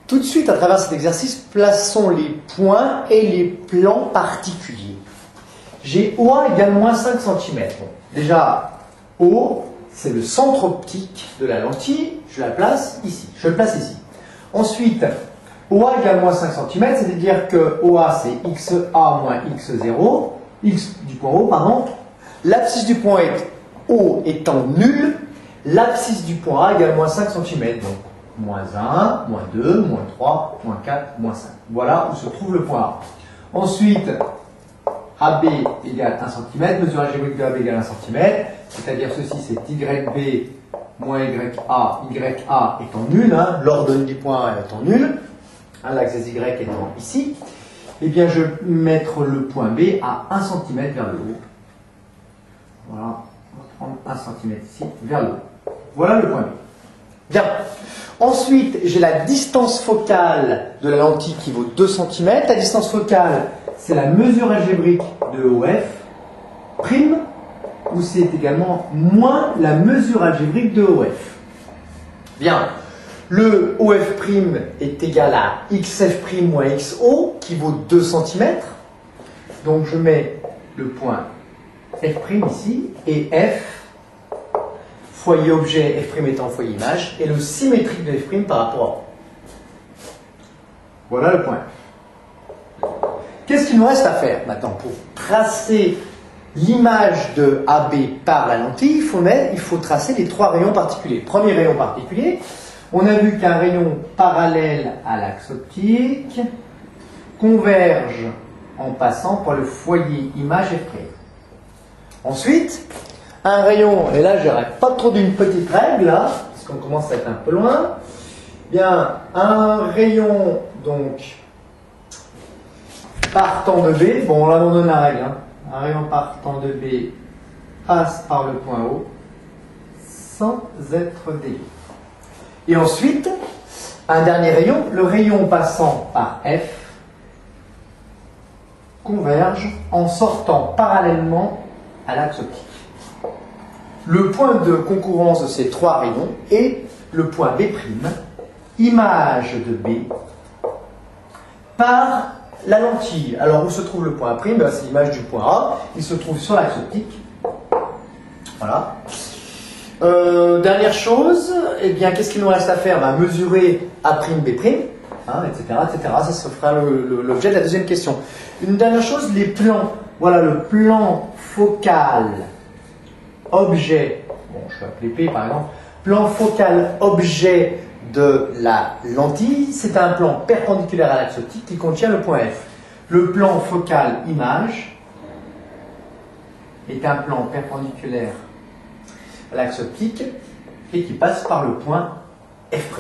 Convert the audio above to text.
Tout de suite, à travers cet exercice, plaçons les points et les plans particuliers. J'ai OA égale moins 5 cm. Bon, déjà, O, c'est le centre optique de la lentille. Je la place ici. Je le place ici. Ensuite, OA égale moins 5 cm, c'est-à-dire que OA, c'est XA moins X0, X du point O, pardon. L'abscisse du point O étant nulle, l'abscisse du point A égale moins 5 cm. Donc, moins 1, moins 2, moins 3, moins 4, moins 5. Voilà où se trouve le point A. Ensuite, AB égale 1 cm, mesure algébrique de AB égale 1 cm, c'est-à-dire ceci, c'est YB moins YA étant nul, hein, l'ordonnée du point A étant nul, hein, l'axe des Y étant ici, eh bien je vais mettre le point B à 1 cm vers le haut. Voilà, on va prendre 1 cm ici, vers le haut. Voilà le point B. Bien. Ensuite, j'ai la distance focale de la lentille qui vaut 2 cm. La distance focale, c'est la mesure algébrique de OF, prime, ou c'est également moins la mesure algébrique de OF. Bien. Le OF' est égal à XF' moins XO, qui vaut 2 cm. Donc je mets le point F' ici, et F, foyer objet, F' étant foyer image, et le symétrique de F' par rapport à O. Voilà le point F. Qu'est-ce qu'il nous reste à faire maintenant pour tracer l'image de AB par la lentille? Il faut tracer les 3 rayons particuliers. Premier rayon particulier, on a vu qu'un rayon parallèle à l'axe optique converge en passant par le foyer image F'. Ensuite, un rayon, et là j'arrête pas trop d'une petite règle là, parce qu'on commence à être un peu loin, bien un rayon donc partant de B, bon on abandonne la règle, hein. Un rayon partant de B passe par le point O sans être dévié. Et ensuite, un dernier rayon, le rayon passant par F converge en sortant parallèlement à l'axe optique. Le point de concurrence de ces 3 rayons est le point B', image de B, par la lentille. Alors où se trouve le point A'? C'est l'image du point A. Il se trouve sur l'axe optique. Voilà. Dernière chose, eh bien, qu'est-ce qu'il nous reste à faire? Mesurer A', B', hein, etc., etc. Ça se fera l'objet de la deuxième question. Une dernière chose, les plans. Voilà le plan focal objet, bon, je vais appeler P par exemple, plan focal objet de la lentille, c'est un plan perpendiculaire à l'axe optique qui contient le point F. Le plan focal image est un plan perpendiculaire à l'axe optique et qui passe par le point F'.